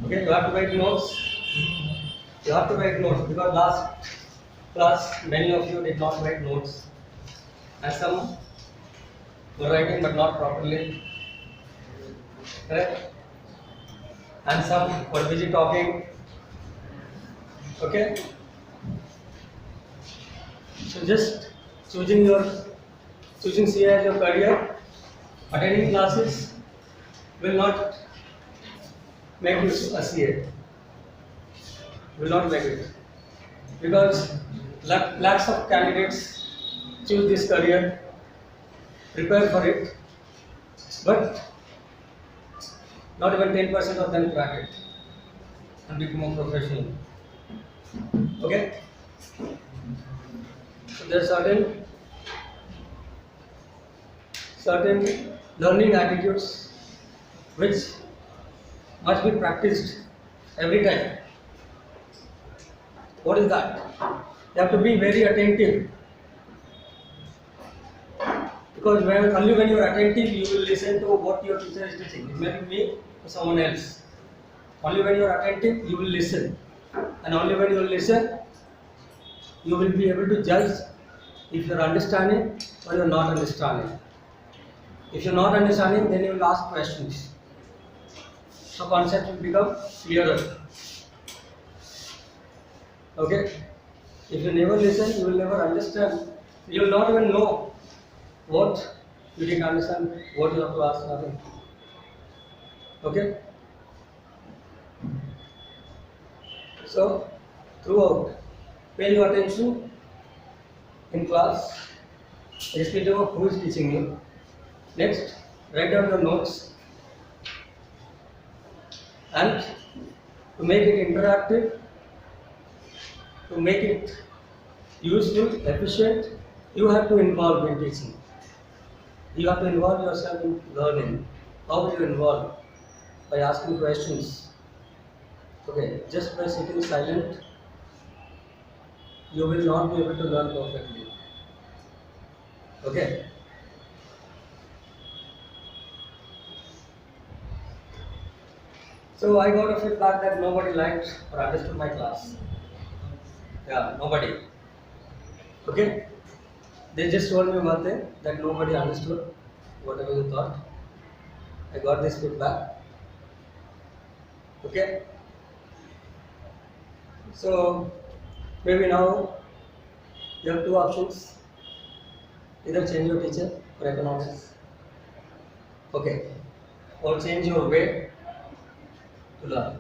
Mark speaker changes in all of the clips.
Speaker 1: Okay, you have to write notes. You have to write notes because last class many of you did not write notes, and some were writing but not properly. Correct? And some were busy talking. Okay? So just choosing CA as your career, attending classes will not make you a CA. Will not make it. Because lakhs of candidates choose this career, prepare for it, but not even 10% of them crack it and become a professional. Okay? So there are certain learning attitudes which must be practiced every time. What is that? You have to be very attentive. Because only when you are attentive, you will listen to what your teacher is teaching. It may be me or someone else. Only when you are attentive, you will listen. And only when you will listen, you will be able to judge if you are understanding or you are not understanding. If you are not understanding, then you will ask questions. So concept will become clearer. Okay? If you never listen, you will never understand. You will not even know what you didn't understand, what you have to ask, nothing. Okay? So, throughout, pay your attention in class, irrespective of who is teaching you. Next, write down your notes, and to make it interactive, to make it useful, efficient, you have to involve in teaching. You have to involve yourself in learning. How will you involve? By asking questions. Okay, just by sitting silent, you will not be able to learn perfectly. Okay? So I got a feedback that nobody liked or understood my class. Yeah, nobody. Okay? They just told me one thing, that nobody understood whatever you thought. I got this feedback. Okay? So maybe now you have two options. Either change your teacher for economics. Okay. Or change your way to learn.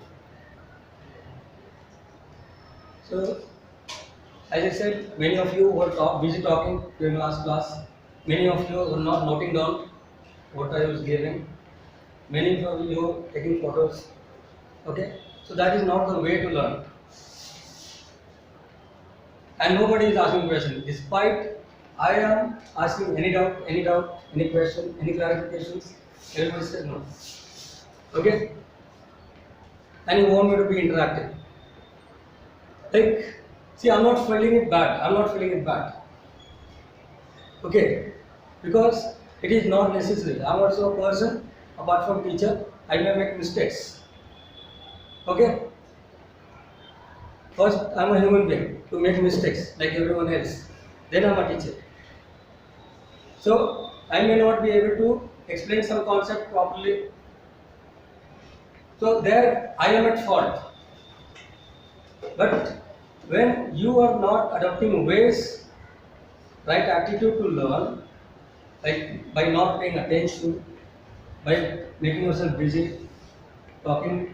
Speaker 1: So as I said, many of you were busy talking during last class. Many of you were not noting down what I was giving. Many of you taking photos. Okay? So that is not the way to learn. And nobody is asking questions. Despite I am asking any doubt, any question, any clarifications, everybody said no. Okay? And you want me to be interactive. Like, see, I'm not feeling it bad. Okay? Because it is not necessary. I'm also a person, apart from teacher, I may make mistakes. Okay? First, I'm a human being to make mistakes like everyone else. Then I'm a teacher. So, I may not be able to explain some concept properly. So, there I am at fault. But when you are not adopting ways, right attitude to learn, like by not paying attention, by making yourself busy, talking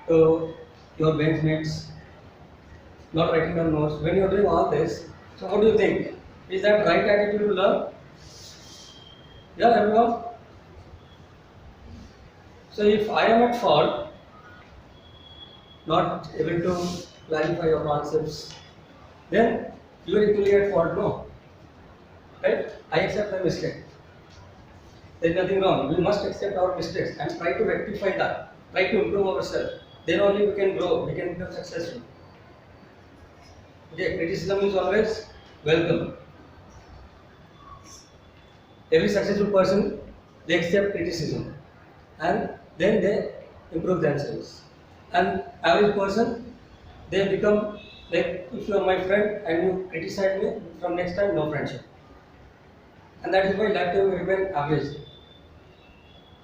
Speaker 1: to your benchmates, not writing down notes, when you are doing all this, so what do you think? Is that right attitude to learn? Yeah, everyone? So if I am at fault, not able to clarify your concepts, then you are equally at fault, no? Right? I accept my mistake. There is nothing wrong. We must accept our mistakes and try to rectify that. Try to improve ourselves. Then only we can grow, we can become successful. Okay, criticism is always welcome. Every successful person, they accept criticism and then they improve themselves. and average person, they become like, if you are my friend and you criticize me, from next time no friendship. And that is why lifetime will remain average.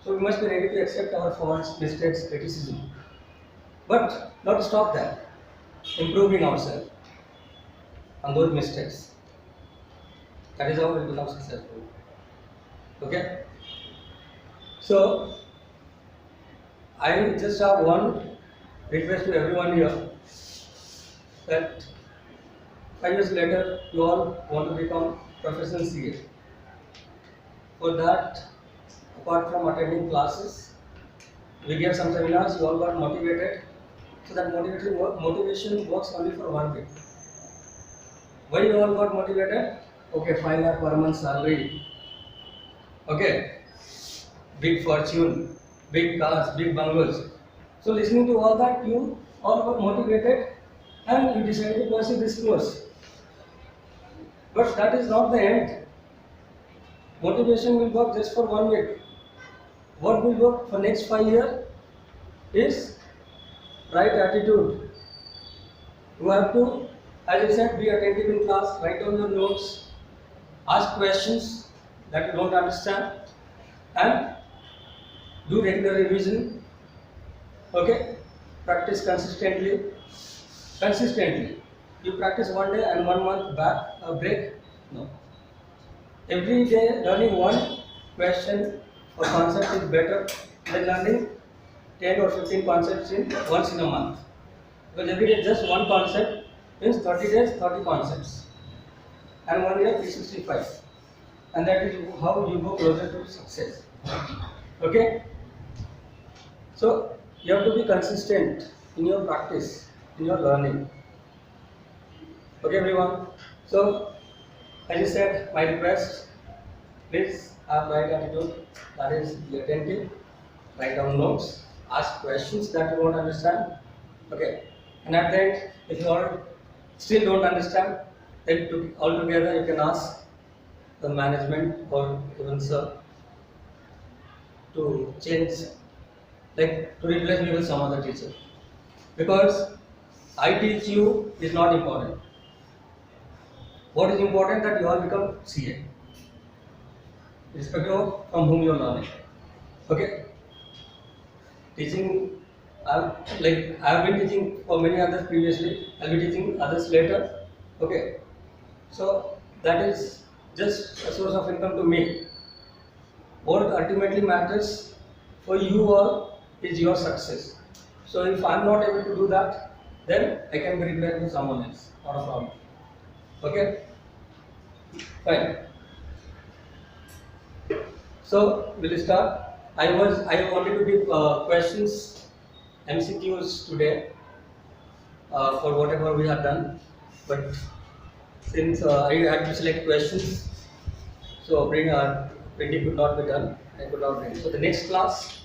Speaker 1: So we must be ready to accept our faults, mistakes, criticism. But not to stop that, improving ourselves on those mistakes. That is how we become successful. Okay? So I just have one request to everyone here, that 5 years later you all want to become professional CA. For that, apart from attending classes, we gave some seminars, you all got motivated. So that motivation works only for 1 week. Why you all got motivated? Okay, 5 lakh per month salary. Okay, big fortune, big cars, big bungalows. So listening to all that, you all got motivated and you decided to pursue this course. But that is not the end. Motivation will work just for 1 week. What will work for next 5 years is right attitude. You have to, as I said, be attentive in class, write down your notes, ask questions that you don't understand, and do regular revision. Okay? Practice consistently. Consistently. You practice 1 day and 1 month back, break? No. Every day learning one question or concept is better than learning 10 or 15 concepts once in a month. Because every day just one concept means 30 days, 30 concepts. And 1 year, 365. And that is how you go closer to success. Okay? So, you have to be consistent in your practice, in your learning. Okay, everyone? So, as I said, my request, please have right attitude, that is, be attentive, write down notes, ask questions that you won't understand. Okay, and at the end, if you all still don't understand, then all together you can ask the management or even sir to change, like to replace me with some other teacher. Because I teach you is not important. What is important that you all become CA, irrespective of from whom you are learning. Okay? Teaching, I have been teaching for many others previously. I'll be teaching others later. Okay? So that is just a source of income to me. What ultimately matters for you all is your success. So if I'm not able to do that, then I can be replaced with someone else. Not a problem. Okay? Fine. So we'll start. I wanted to give questions, MCQs today for whatever we have done, but since I had to select questions, so printing could not be done. I could not bring. So the next class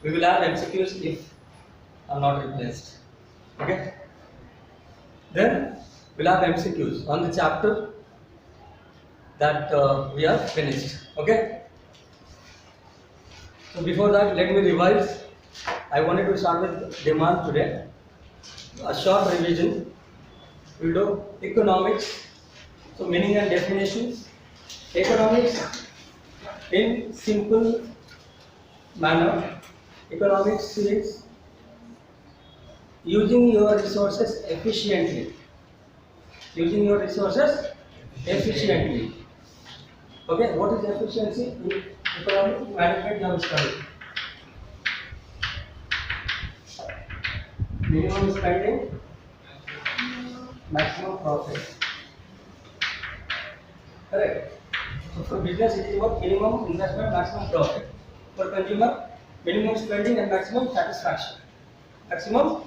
Speaker 1: we will have MCQs if I'm not replaced. Okay. Then we'll have MCQs on the chapter that we have finished. Okay. So before that, let me revise. I wanted to start with demand today. A short revision. We'll do economics. So meaning and definitions. Economics in simple manner. Economics is using your resources efficiently. Using your resources efficiently. Okay, what is efficiency? In economic management you have studied. Minimum spending, maximum profit. Correct. So for business it is about minimum investment, maximum profit. For consumer, minimum spending and maximum satisfaction. Maximum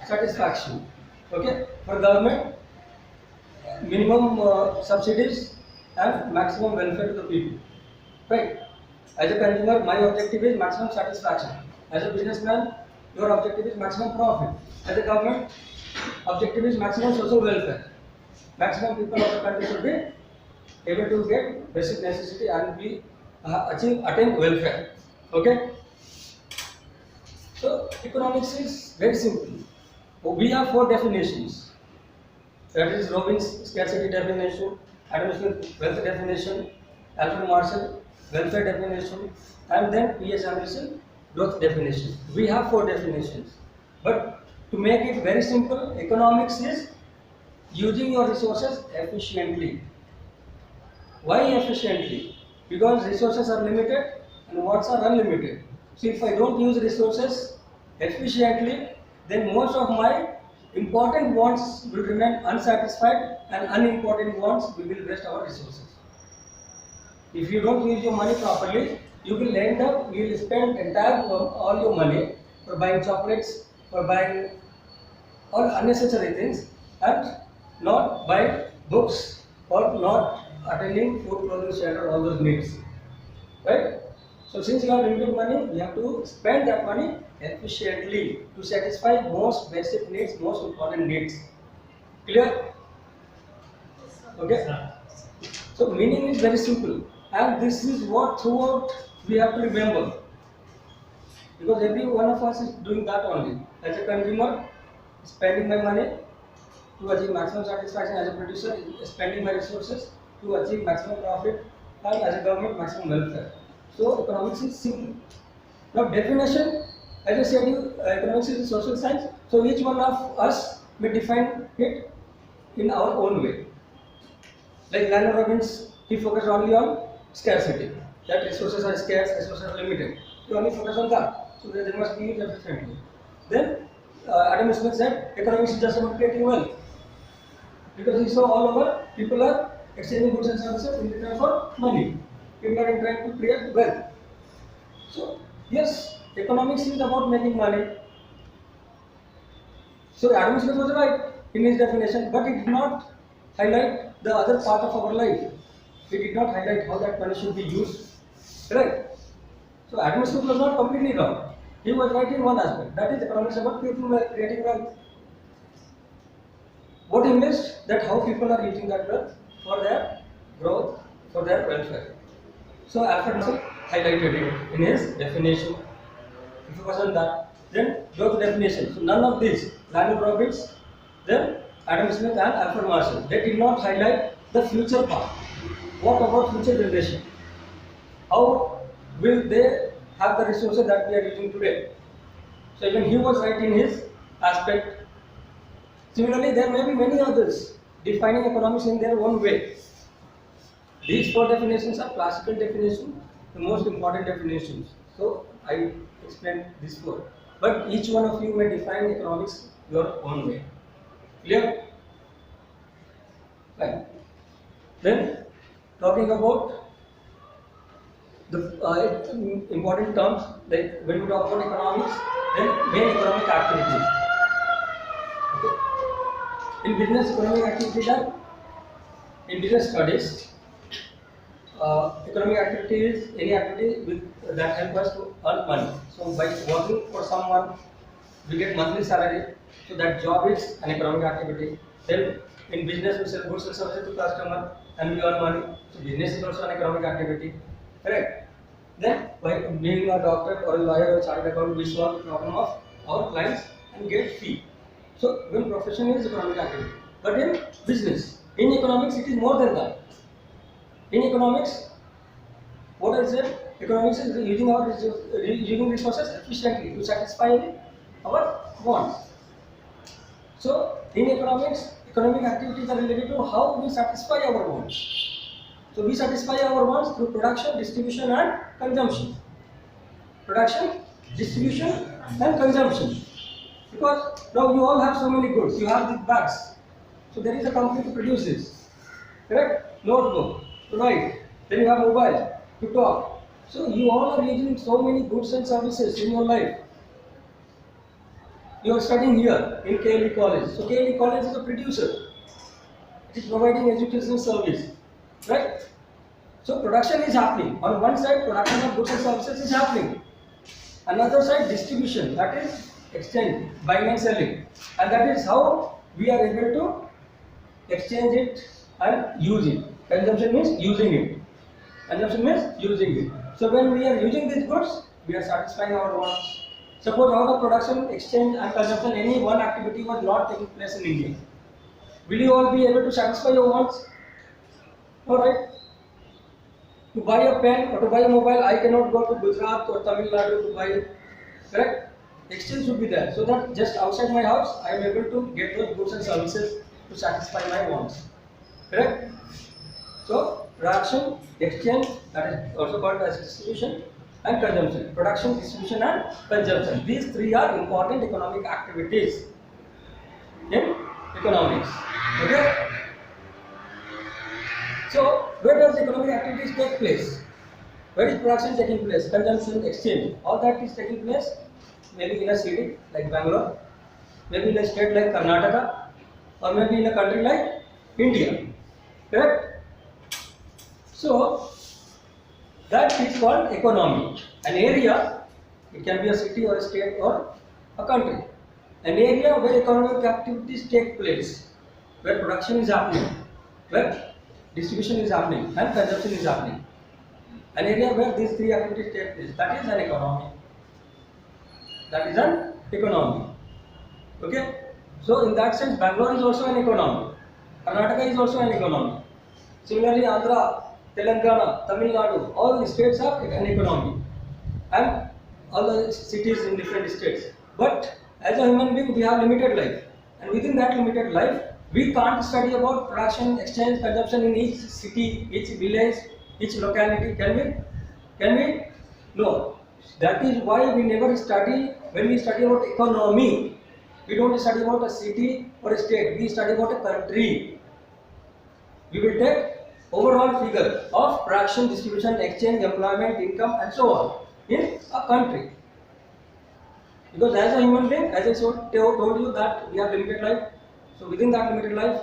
Speaker 1: satisfaction. Okay. For government, minimum subsidies and maximum welfare to the people. Right. As a consumer, my objective is maximum satisfaction. As a businessman, your objective is maximum profit. As a government, objective is maximum social welfare. Maximum people of the country should be able to get basic necessity and attain welfare. Okay. So economics is very simple. We have four definitions. That is Robbins' scarcity definition, Adam Smith wealth definition, Alfred Marshall welfare definition, and then P.S. Anderson growth definition. We have four definitions. But to make it very simple, economics is using your resources efficiently. Why efficiently? Because resources are limited and wants are unlimited. So if I don't use resources efficiently, then most of my important wants will remain unsatisfied and unimportant wants we will waste our resources. If you don't use your money properly, you will end up, you will spend entire all your money for buying chocolates, for buying all unnecessary things, and not buying books or not attending food, clothing, shelter, all those needs. Right? So since you have limited money, you have to spend that money efficiently to satisfy most basic needs, most important needs. Clear? Okay? So meaning is very simple, and this is what throughout we have to remember, because every one of us is doing that only. As a consumer, spending my money to achieve maximum satisfaction. As a producer, spending my resources to achieve maximum profit, and as a government, maximum welfare. So economics is simple. Now definition, as I said, economics is a social science. So each one of us may define it in our own way. Like Leonard Robbins, he focused only on scarcity. That resources are scarce, resources are limited. He only focused on that. So they must be used efficiently. Then Adam Smith said economics is just about creating wealth. Because he saw all over people are exchanging goods and services in return for money. People are trying to create wealth. So yes, economics is about making money. So Adam Smith was right in his definition, but it did not highlight the other part of our life. It did not highlight how that money should be used. Right? So Adam Smith was not completely wrong. He was right in one aspect. That is economics about creating wealth. What he missed, that how people are using that wealth for their growth, for their welfare. So Alfred Marshall highlighted it in his definition. If it wasn't that, then growth definition. So none of these, Leonard Robbins, then Adam Smith and Alfred Marshall, they did not highlight the future part. What about future generation? How will they have the resources that we are using today? So even he was right in his aspect. Similarly, there may be many others defining economics in their own way. These four definitions are classical definitions, the most important definitions. So I explained these four. But each one of you may define economics your own way. Clear? Fine. Then talking about the important terms, like when we talk about economics, then main economic activities. Okay. In business, economic activities are in business studies. Economic activity is any activity that help us to earn money. So by working for someone, we get monthly salary. So that job is an economic activity. Then in business, we sell goods and services to customer and we earn money. So business is also an economic activity. Correct? Then by being a doctor or a lawyer or a chartered accountant, we solve the problem of our clients and get fee. So when profession is economic activity. But in business, in economics, it is more than that. In economics, what I said, economics is using resources efficiently to satisfy our wants. So in economics, economic activities are related to how we satisfy our wants. So we satisfy our wants through production, distribution and consumption. Production, distribution and consumption. Because now you all have so many goods, you have these bags. So there is a company to produce this. Correct? Notebook to write. Then you have mobile to talk. So you all are using so many goods and services in your life. You are studying here in KLE College. So KLE College is a producer. It is providing educational service. Right? So production is happening. On one side, production of goods and services is happening. Another side, distribution, that is exchange, buying and selling. And that is how we are able to exchange it and use it. Consumption means using it. Consumption means using it. So when we are using these goods, we are satisfying our wants. Suppose out of production, exchange and consumption, any one activity was not taking place in India. Will you all be able to satisfy your wants? Alright. To buy a pen or to buy a mobile, I cannot go to Gujarat or Tamil Nadu to buy it. Correct? Exchange should be there. So that just outside my house, I am able to get those goods and services to satisfy my wants. Correct? So, production, exchange, that is also called as distribution, and consumption. Production, distribution and consumption. These three are important economic activities in economics. Okay? So, where does economic activities take place? Where is production taking place? Consumption, exchange, all that is taking place maybe in a city like Bangalore, maybe in a state like Karnataka, or maybe in a country like India. Correct? So, that is called economy. An area, it can be a city or a state or a country. An area where economic activities take place, where production is happening, where distribution is happening and consumption is happening. An area where these three activities take place, that is an economy. That is an economy. Okay? So, in that sense, Bangalore is also an economy. Karnataka is also an economy. Similarly, Andhra, Telangana, Tamil Nadu, all the states are an economy. And all the cities in different states. But as a human being, we have limited life. And within that limited life, we can't study about production, exchange, consumption in each city, each village, each locality. Can we? Can we? No. That is why we never study, when we study about economy, we don't study about a city or a state, we study about a country. We will take overall figure of production, distribution, exchange, employment, income and so on in a country. Because as a human being, as I told you that we have limited life, so within that limited life,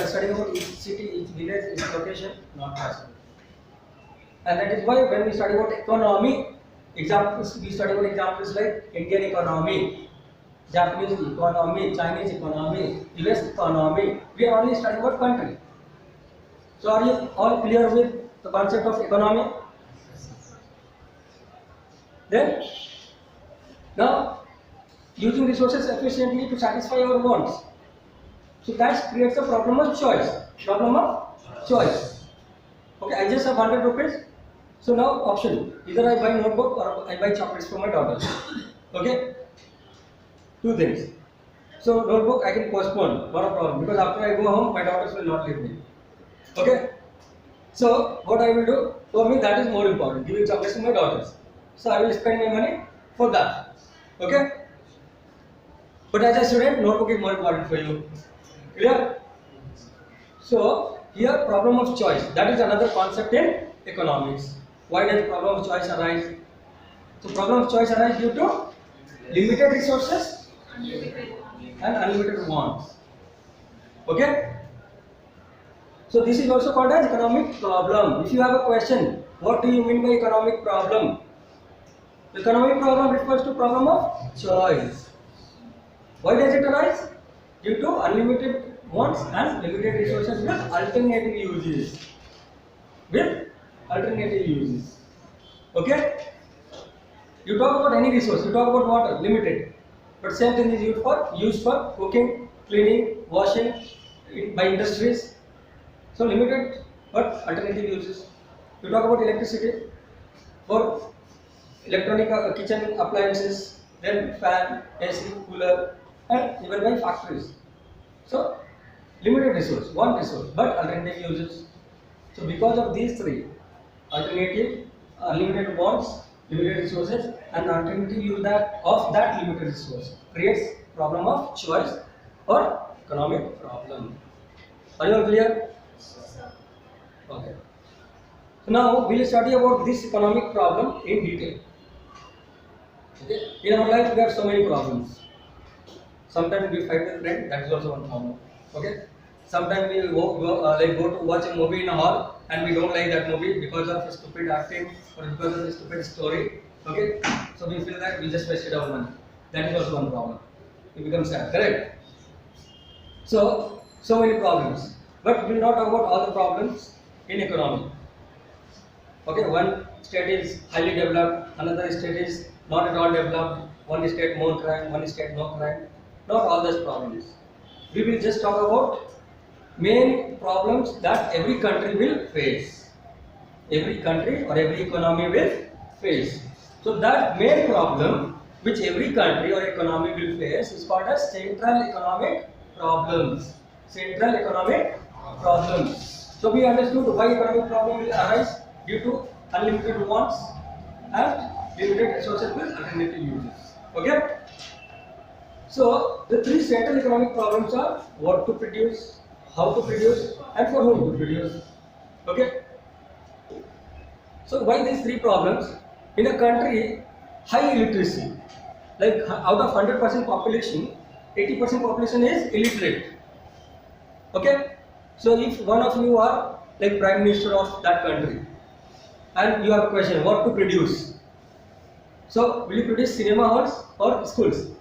Speaker 1: studying about each city, each village, each location, not possible. And that is why when we study about economy, examples, we study about examples like Indian economy, Japanese economy, Chinese economy, US economy. We are only studying about country. So are you all clear with the concept of economy? Then, now, using resources efficiently to satisfy our wants. So that creates a problem of choice. Problem of choice. Okay, I just have 100 rupees. So now option, either I buy notebook or I buy chocolates for my daughter. Okay, two things. So notebook I can postpone, not a problem, because after I go home my daughters will not leave me. Okay, so what I will do, for me that is more important, giving chocolates to my daughters. So I will spend my money for that. Okay, but as a student, notebook is more important for you. Clear? So here problem of choice, that is another concept in economics. Why does problem of choice arise? So problem of choice arises due to limited resources and unlimited wants. Okay? So this is also called as economic problem. If you have a question, what do you mean by economic problem? Economic problem refers to problem of choice. Why does it arise? Due to unlimited wants and limited resources with alternative uses. Okay? You talk about any resource, you talk about water, limited. But same thing is used for cooking, cleaning, washing by industries. So limited but alternative uses. You talk about electricity for electronic kitchen appliances, then fan, AC, cooler, and even by factories. So limited resource, one resource, but alternative uses. So because of these three, alternative, limited wants, limited resources, and alternative use of that limited resource creates problem of choice or economic problem. Are you all clear? Okay. So now we will study about this economic problem in detail. Okay. In our life we have so many problems. Sometimes we fight with friends, that is also one problem. Okay. Sometimes we go to watch a movie in a hall and we don't like that movie because of stupid acting or because of a stupid story. Okay. So we feel that we just wasted our money. That is also one problem. We become sad. Correct. So many problems. But we will not talk about all the problems in economy. Okay, one state is highly developed, another state is not at all developed, one state more crime, one state no crime. Not all those problems. We will just talk about main problems that every country will face. Every country or every economy will face. So that main problem which every country or economy will face is called as central economic problems. Central economic problems. So we understood why economic problem will arise due to unlimited wants and limited resources with alternative uses. Okay. So the three central economic problems are what to produce, how to produce, and for whom to produce. Okay. So why these three problems? In a country, high illiteracy, like out of 100% population, 80% population is illiterate. Okay. So if one of you are like Prime Minister of that country, and you have a question, what to produce? So will you produce cinema halls or schools?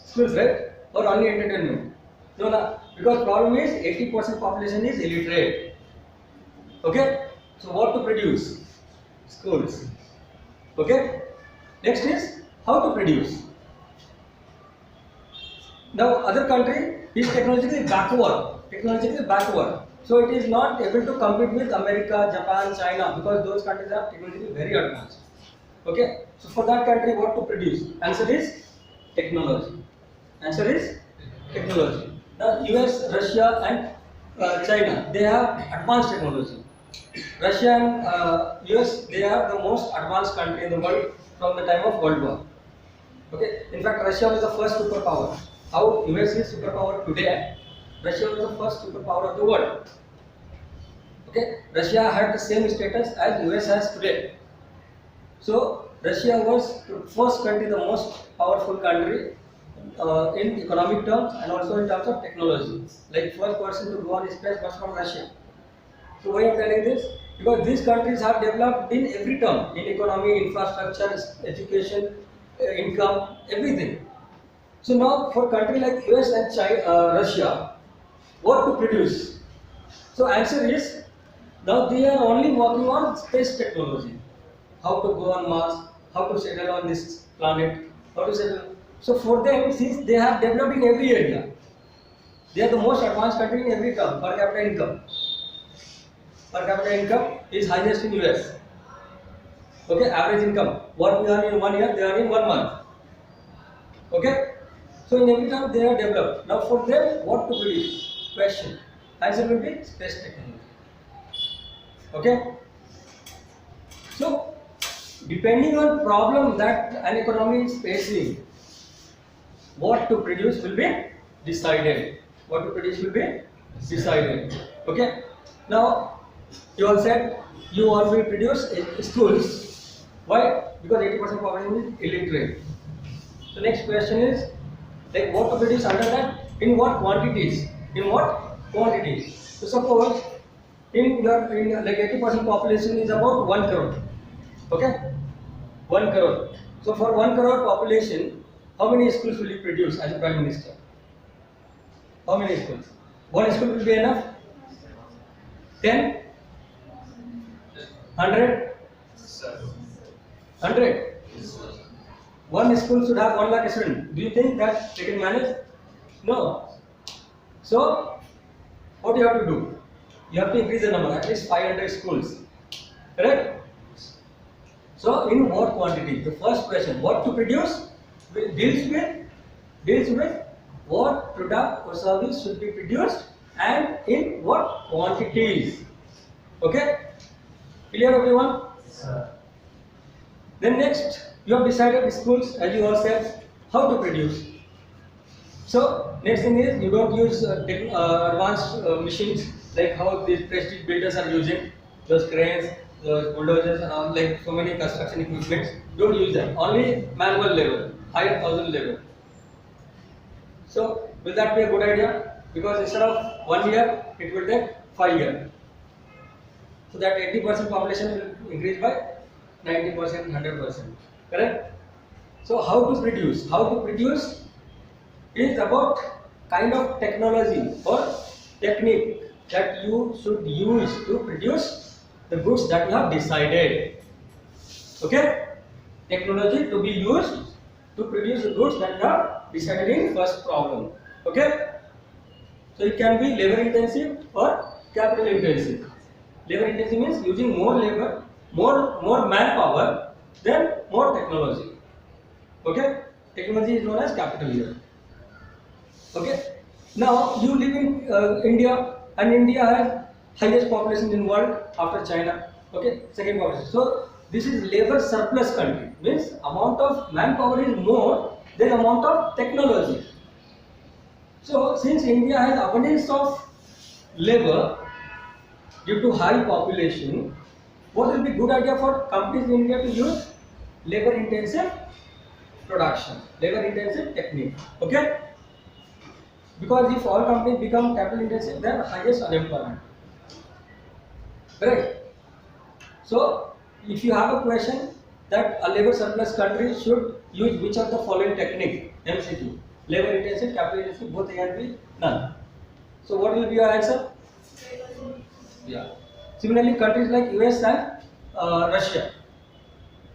Speaker 1: Schools, right? Or only entertainment? No, no. Because problem is 80% population is illiterate. Okay? So what to produce? Schools. Okay? Next is how to produce. Now other country is technologically backward. Technologically backward. So it is not able to compete with America, Japan, China because those countries are technologically very advanced. Okay? So for that country what to produce? Answer is technology. Answer is technology. Now US, Russia and China, they have advanced technology. Russia and US, they are the most advanced country in the world from the time of World War. Okay. In fact, Russia was the first superpower. How US is superpower today, Russia was the first superpower of the world. Okay. Russia had the same status as US has today. So Russia was the first country, the most powerful country in economic terms and also in terms of technology. Like first person to go on space was from Russia. So why I am telling this? Because these countries have developed in every term, in economy, infrastructure, education, income, everything. So now for country like US and China, Russia, what to produce? So answer is, now they are only working on space technology. How to go on Mars, how to settle on this planet, how to settle. So for them, since they have developed in every area, they are the most advanced country in every term, per capita income. Per capita income is highest in US. Okay, average income. What we earn in 1 year, they earn in 1 month. Okay, so in every term they are developed. Now for them, what to produce? Question. Answer will be space technology. Okay. So depending on problem that an economy is facing, what to produce will be decided. What to produce will be decided. Okay. Now you all said you all will produce schools. Why? Because 80% population is illiterate. The next question is like what to produce under that? In what quantities? In what quantities? So suppose in like 80% population is about 1 crore. Okay, 1 crore. So for 1 crore population, how many schools will you produce as a Prime Minister? How many schools? One school will be enough? 10? 100? 100? One school should have 1 lakh students. Do you think that they can manage? No. So, what do you have to do? You have to increase the number, at least 500 schools. Correct? So, in what quantity? The first question, what to produce, deals with what product or service should be produced and in what quantities. Okay? Clear everyone? Sir. Then next, you have decided schools, as you all said, how to produce. So next thing is you don't use advanced machines like how these prestige builders are using, those cranes, those bulldozers and all, like so many construction equipments. Don't use them. Only manual level, higher 1000 level. So will that be a good idea? Because instead of 1 year, it will take 5 years. So that 80% population will increase by 90%, 100%. Correct? So how to produce? How to produce is about kind of technology or technique that you should use to produce the goods that you have decided. Okay? Technology to be used to produce the goods that you have decided in first problem. Okay? So it can be labor intensive or capital intensive. Labor intensive means using more labor, more manpower, then more technology. Okay? Technology is known as capital here. Okay? Now you live in India, and India has highest population in world after China. Okay? Second population. So this is labor surplus country. Means amount of manpower is more than amount of technology. So since India has abundance of labor due to high population, what will be good idea for companies in India to use labor intensive production, labor intensive technique. Okay? Because if all companies become capital intensive, then highest unemployment. Right? So if you have a question that a labor surplus country should use which of the following technique, MCQ, labor intensive, capital intensive, both A and B, none. So what will be your answer? Yeah. Similarly, countries like US and Russia,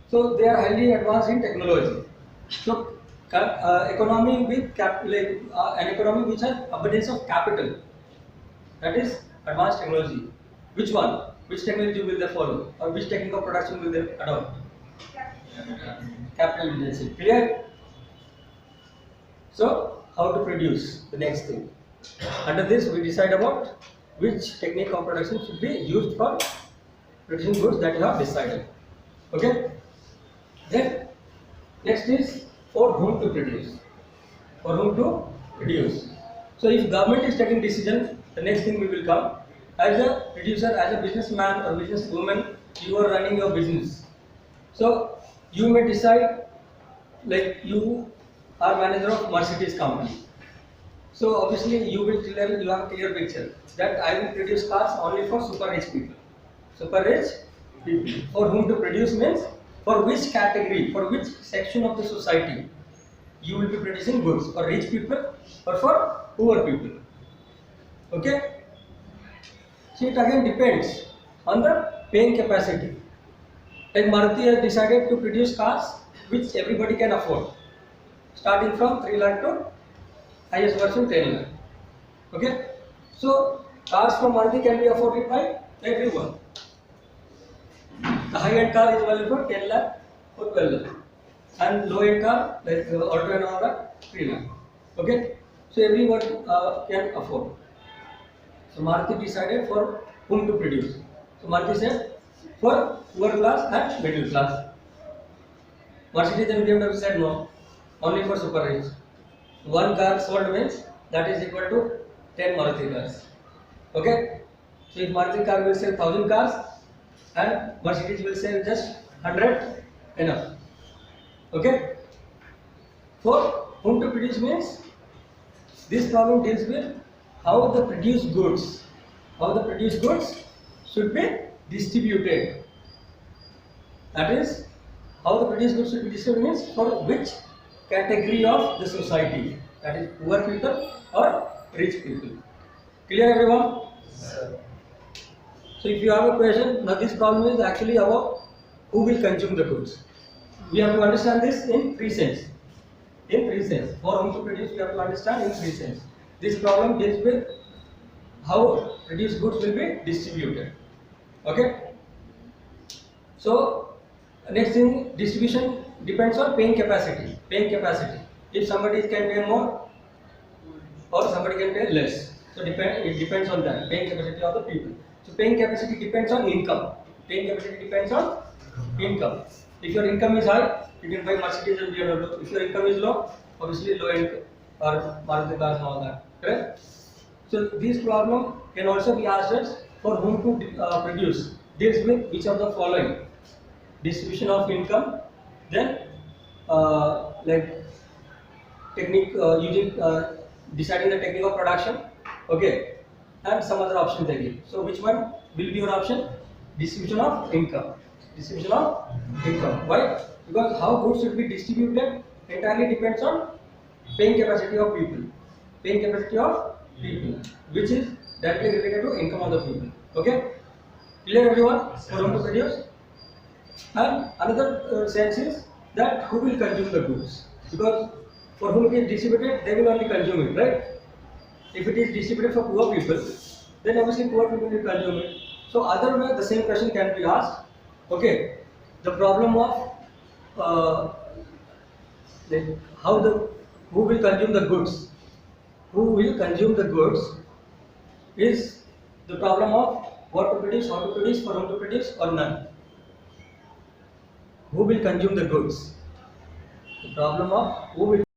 Speaker 1: so they are highly advanced in technology. So economy with an economy which has abundance of capital, that is advanced technology. Which one? Which technology will they follow, or which technique of production will they adopt? Capital intensive. Clear? So how to produce? The next thing. Under this, we decide about which technique of production should be used for producing goods that you have decided. Okay? Then next is for whom to produce. For whom to produce. So if government is taking decision, the next thing we will come. As a producer, as a businessman or businesswoman, you are running your business. So you may decide, like you are manager of Mercedes company. So obviously you will clear, you have a clear picture that I will produce cars only for super rich people. Super rich people. For whom to produce means for which category, for which section of the society you will be producing goods, for rich people or for poor people. Okay? So it again depends on the paying capacity. Like Maruti has decided to produce cars which everybody can afford, starting from 3 lakh to highest version 10 lakh. Okay? So cars from Maruti can be afforded by everyone. The high-end car is available for 10 lakh or 12 lakh, and low-end car like Alto and all that 3 lakh. Okay? So everyone can afford. So Maruti decided for whom to produce. So Maruti said for poor class and middle class. Mercedes and BMW said no, only for super rich. One car sold means that is equal to 10 Maruti cars. Okay? So if Maruti car will sell 1000 cars and Mercedes will sell just 100, enough. Okay? For whom to produce means this problem deals with how the produced goods should be distributed. That is, how the produced goods should be distributed means for which category of the society, that is poor people or rich people. Clear everyone? Sir. So if you have a question, now this problem is actually about who will consume the goods. We have to understand this in three sense. In three sense. For whom to produce, we have to understand in three sense. This problem deals with how produced goods will be distributed. Okay? So next thing, distribution depends on paying capacity. Paying capacity. If somebody can pay more or somebody can pay less. So it depends on that. Paying capacity of the people. So paying capacity depends on income. Paying capacity depends on income. If your income is high, you can buy Mercedes and BMW. If your income is low, obviously low income or Maruti cars and all that. Correct? So this problem can also be asked as for whom to produce. Deals with which of the following: distribution of income, then like technique using deciding the technique of production. Okay, and some other options again. So which one will be your option? Distribution of income. Distribution of income. Why? Because how goods should be distributed entirely depends on paying capacity of people. Paying capacity of people, which is directly related to income of the people. Okay? Clear everyone? For whom to produce? And another sense is that who will consume the goods. Because for whom it is distributed, they will only consume it, right? If it is distributed for poor people, then obviously poor people will consume it. So other way, the same question can be asked. Okay, the problem of like how the who will consume the goods, who will consume the goods is the problem of what to produce, how to produce, for whom to produce, or none. Who will consume the goods? The problem of who will